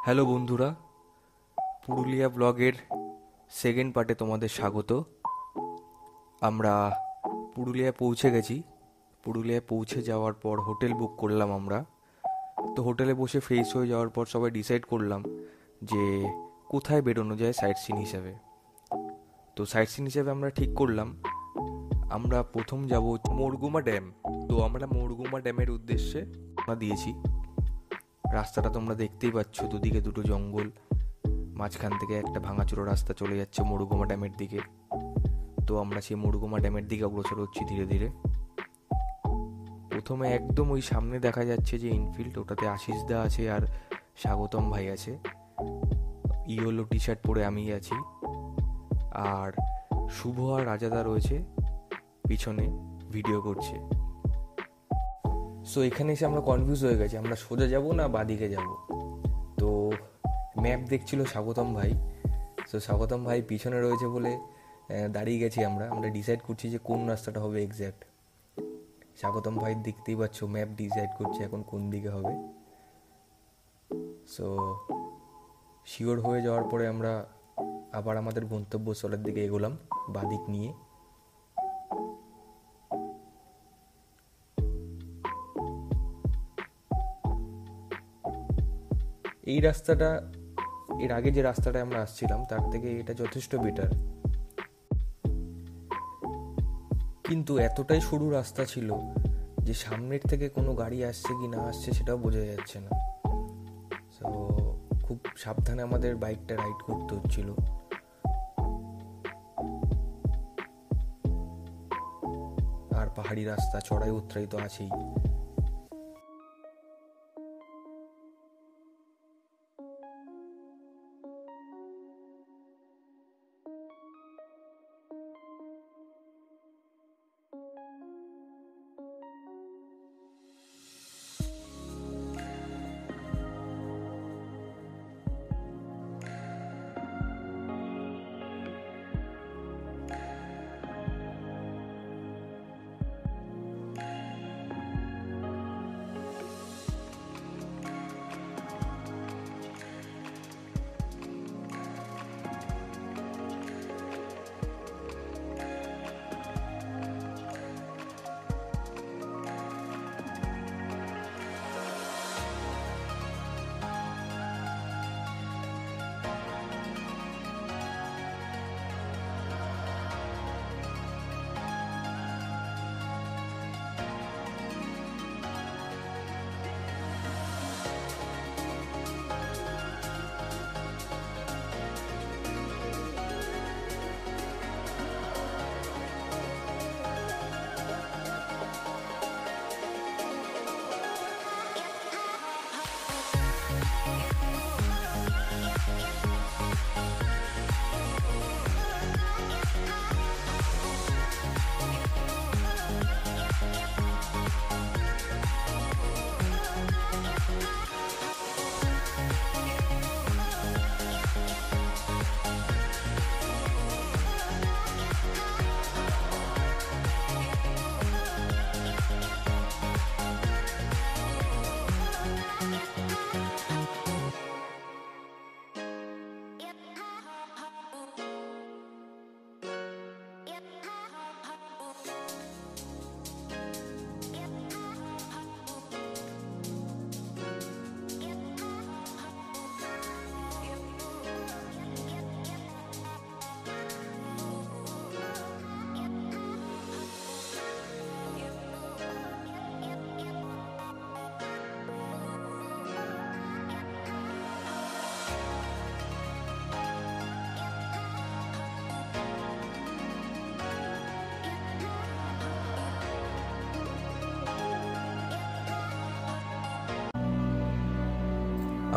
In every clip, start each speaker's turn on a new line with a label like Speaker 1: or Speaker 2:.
Speaker 1: Hello বন্ধুরা, পুরুলিয়া ব্লগের second পার্টে তোমাদের স্বাগত। আমরা পুরুলিয়ায় পৌঁছে গেছি। পুরুলিয়ায় পৌঁছে যাওয়ার পর হোটেল বুক করলাম আমরা। তো হোটেলে বসে ফ্রেশ হয়ে যাওয়ার পর সবাই ডিসাইড করলাম যে কোথায় বেরোনো যায় সাইট সিন হিসাবে। তো সাইট সিন হিসাবে আমরা ঠিক করলাম আমরা প্রথম যাব মুরগুমা ড্যাম। তো আমরা মুরগুমা ড্যামের উদ্দেশ্যে রওনা দিয়েছি। রাস্তাটা তোমরা দেখতেই পাচ্ছ, দুদিকে দুটো জঙ্গল, মাঝখান থেকে একটা ভাঙাচোরা রাস্তা চলে যাচ্ছে মুরগুমা ড্যামের দিকে। তো আমরা সেই মুরগুমা ড্যামের দিকে অগ্রসর হচ্ছি ধীরে ধীরে। প্রথমে একদম ওই সামনে দেখা যাচ্ছে যে ইনফিল্ড, ওটাতে আশিস দা আছে আর স্বাগতম ভাই আছে। ইয়েলো টি শার্ট পরে আমি আছি, আর শুভ আর রাজাদা রয়েছে পিছনে ভিডিও করছে। সো এখানে এসে আমরা কনফিউজ হয়ে গেছি, আমরা সোজা যাব না বাদিকে যাব। তো ম্যাপ দেখছিল স্বাগতম ভাই। সো স্বাগতম ভাই পিছনে রয়েছে বলে দাঁড়িয়ে গেছি আমরা আমরা ডিসাইড করছি যে কোন রাস্তাটা হবে এক্স্যাক্ট। স্বাগতম ভাই দেখতেই পাচ্ছ ম্যাপ ডিসাইড করছে এখন কোন দিকে হবে। সো শিওর হয়ে যাওয়ার পরে আমরা আবার আমাদের গন্তব্যস্থলের দিকে এগোলাম বাদিক নিয়ে। এই রাস্তাটা এর আগে যে রাস্তাটা আমরা আসছিলাম তার থেকে এটা যথেষ্ট বেটার, কিন্তু এতটাই সরু রাস্তা ছিল যে সামনের থেকে কোনো গাড়ি আসছে কি না আসছে সেটাও বোঝা যাচ্ছে না। সো খুব সাবধানে আমাদের বাইকটা রাইড করতে হচ্ছিল। আর পাহাড়ি রাস্তা, চড়াই উৎরাই তো আছেই।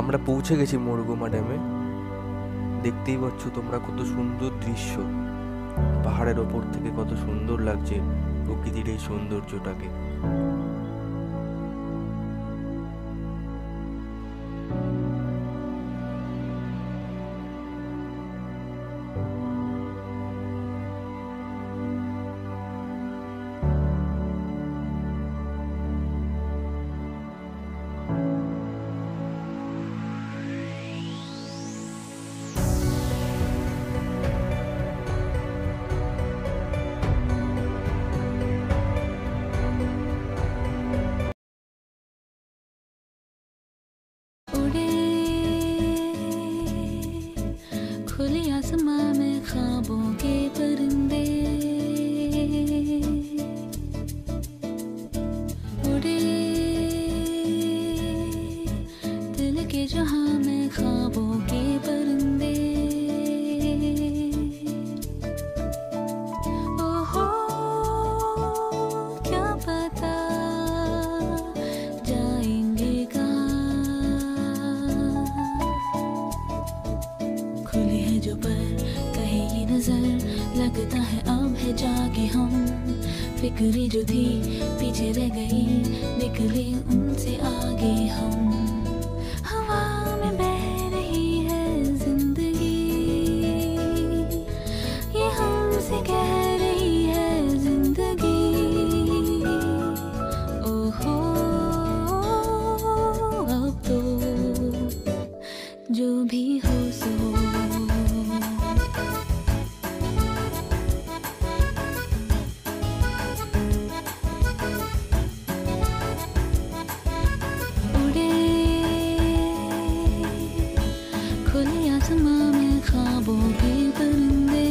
Speaker 1: আমরা পৌঁছে গেছি মুরগুমা ড্যামে। দেখতেই পাচ্ছ তোমরা কত সুন্দর দৃশ্য, পাহাড়ের ওপর থেকে কত সুন্দর লাগছে প্রকৃতির এই সৌন্দর্যটাকে।
Speaker 2: खुले आसमां में ख्वाबों के परिंदे उड़े, दिल के जहां में ख्वाबों के परिंदे। ओहो क्या पता जाएंगे कहाँ, खुली है जो पर कहे ये नजर, लगता है अब है जागे हम। फिक्री जो थी पीछे रह गई, निकले उनसे आगे हम। हवा में बह रही है जिंदगी, ये हमसे कह रही है जिंदगी। ओहो अब तो जो भी हो सो, उड़े खुले आसमां में ख्वाबों के परिंदे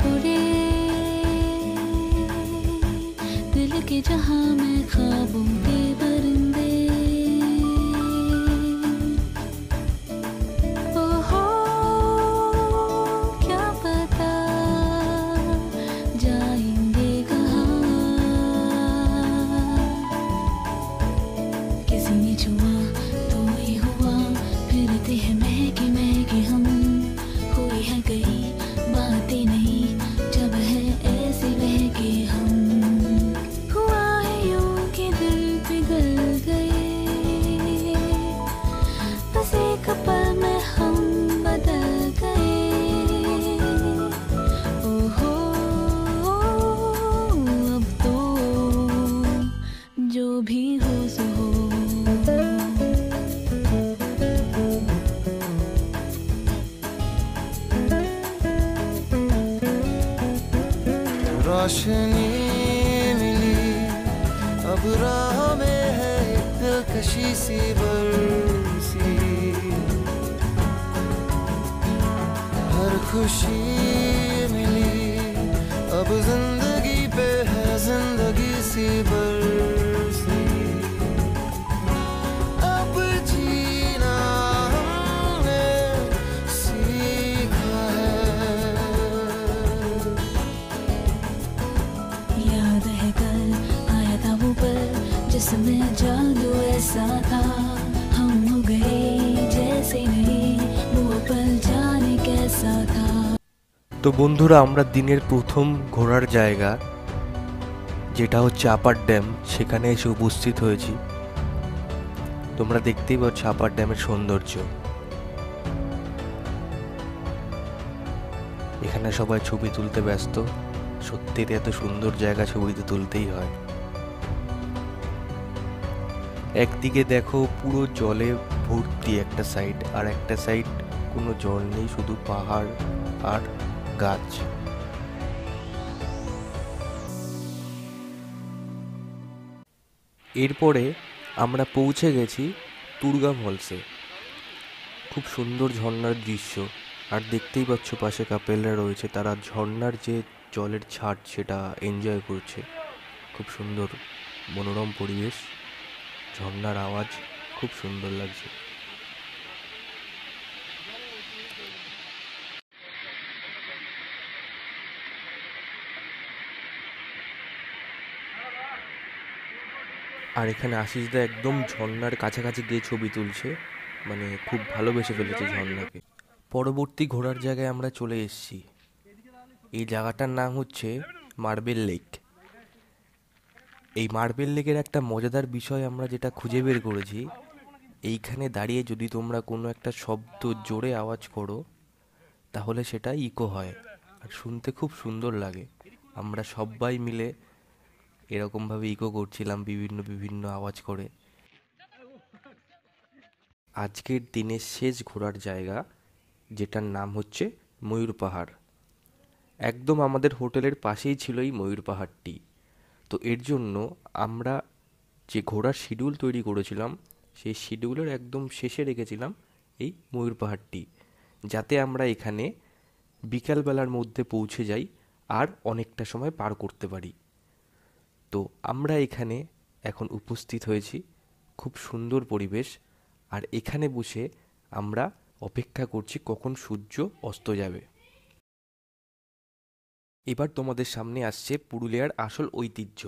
Speaker 2: उड़े, दिल के जहां में ख्वाबों के परिंदे। ओहो क्या पता जाएंगे कहाँ, किसी ने छुआ तो ये हुआ, फिरते हैं महके महके हम। हुई है कई बातें नहीं, जब है ऐसे बहके हम। हुआ है यूं कि दिल पिघल गए, बस एक पल में हम बदल गए। ओहो अब तो जो भी हो सो हो।
Speaker 3: रोशनी मिली अब राह में है एक दिलकशी सी बरसी, हर खुशी मिली अब जिंदगी पे है जिंदगी सी बरसी। अब जीना हमने सीखा है,
Speaker 2: याद है कल आया था वो पल जिसमें जादू ऐसा था, हम हो गए जैसे नहीं, वो पल जाने कैसा था।
Speaker 1: তো বন্ধুরা, আমরা দিনের প্রথম ঘোরার জায়গা যেটা হচ্ছে আপার ড্যাম, সেখানে এসে উপস্থিত হয়েছি। তোমরা দেখতেই পাচ্ছ আপার ড্যামের সৌন্দর্য। এখানে সবাই ছবি তুলতে ব্যস্ত। সত্যি এত সুন্দর জায়গা ছবি তো তুলতেই হয়। একদিকে দেখো পুরো জলে ভর্তি একটা সাইড, আর একটা সাইড কোনো জল নেই, শুধু পাহাড় আর গাছ। এরপরে আমরা পৌঁছে গেছি দুর্গা ফলসে। খুব সুন্দর ঝর্ণার দৃশ্য, আর দেখতেই পাচ্ছ পাশে কাপেলরা রয়েছে, তারা ঝর্ণার যে জলের ছাট সেটা এনজয় করছে। খুব সুন্দর মনোরম পরিবেশ, ঝর্ণার আওয়াজ খুব সুন্দর লাগছে। আর এখানে আশিসদা একদম ঝর্ণার কাছাকাছি গিয়ে ছবি তুলছে, মানে খুব ভালোবেসে ফেলেছে ঝর্ণাকে। পরবর্তী ঘোরার জায়গায় আমরা চলে এসেছি। এই জায়গাটার নাম হচ্ছে মার্বেল লেক। এই মার্বেল লেকের একটা মজাদার বিষয় আমরা যেটা খুঁজে বের করেছি, এইখানে দাঁড়িয়ে যদি তোমরা কোনো একটা শব্দ জোরে আওয়াজ করো তাহলে সেটা ইকো হয়, আর শুনতে খুব সুন্দর লাগে। আমরা সবাই মিলে এরকমভাবে ইকো করছিলাম বিভিন্ন বিভিন্ন আওয়াজ করে। আজকের দিনের শেষ ঘোরার জায়গা, যেটার নাম হচ্ছে ময়ূর পাহাড়। একদম আমাদের হোটেলের পাশেই ছিল এই ময়ূর পাহাড়টি। তো এর জন্য আমরা যে ঘোরার শিডিউল তৈরি করেছিলাম সেই শিডিউলের একদম শেষে রেখেছিলাম এই ময়ূর পাহাড়টি, যাতে আমরা এখানে বিকালবেলার মধ্যে পৌঁছে যাই আর অনেকটা সময় পার করতে পারি। তো আমরা এখানে এখন উপস্থিত হয়েছি, খুব সুন্দর পরিবেশ, আর এখানে বসে আমরা অপেক্ষা করছি কখন সূর্য অস্ত যাবে। এবার তোমাদের সামনে আসছে পুরুলিয়ার আসল ঐতিহ্য।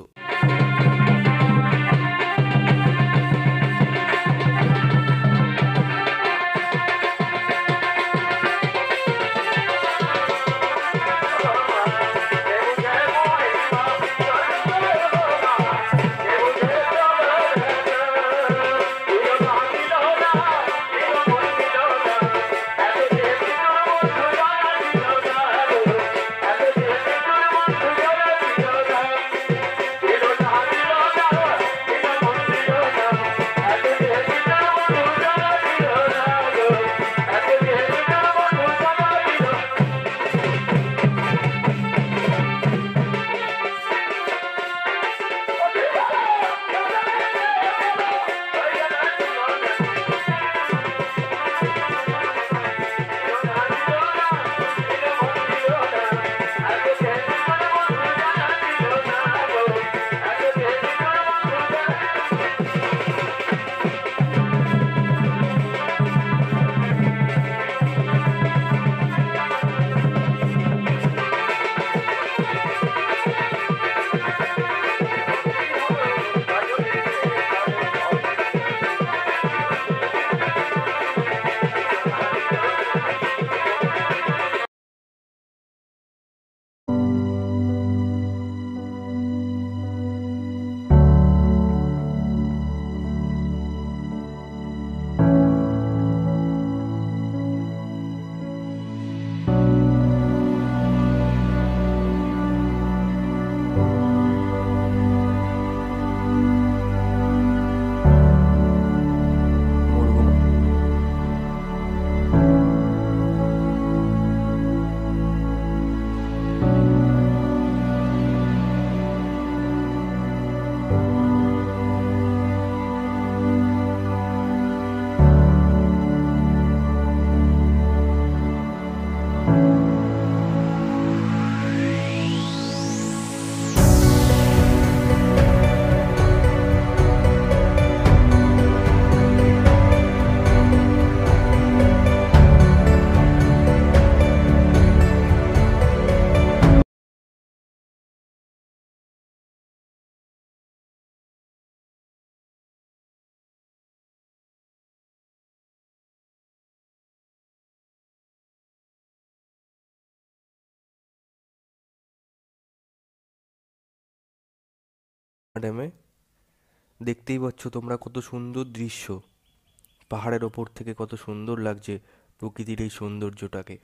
Speaker 1: ড্যামে দেখতেই পাচ্ছ তোমরা কত সুন্দর দৃশ্য, পাহাড়ের ওপর থেকে কত সুন্দর লাগছে প্রকৃতির এই সৌন্দর্যটাকে।